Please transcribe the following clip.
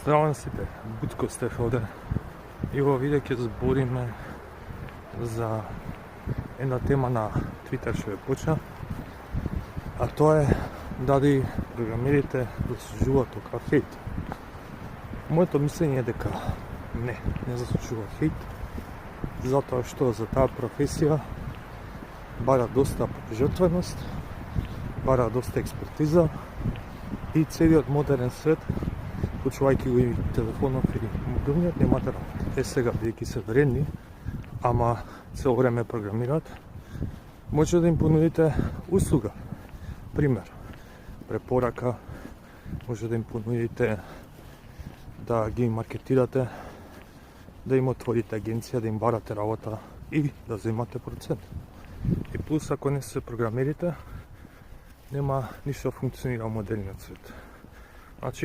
Здравейте сите, Буцко Стеф овде. И во видео ќе збориме за една тема на Twitter што ја почна, а тоа е дали програмерите заслужуваат тока хейт. Моето мислење е дека не заслужуваат хейт, затоа што за таа професија бара доста жртвеност, бара доста експертиза и целиот модерен свет, почувајќи го и телефонов или мобилниот, немате работа. Сега, бидејќи се вредни, ама цело време програмираат, може да им понудите услуга. Пример, препорака, може да им понудите да ги маркетирате, да им отворите агенција, да им барате работа и да земате процент. И плюс, ако не се програмерите, нема ништо функционира во модерниот свет. Значи,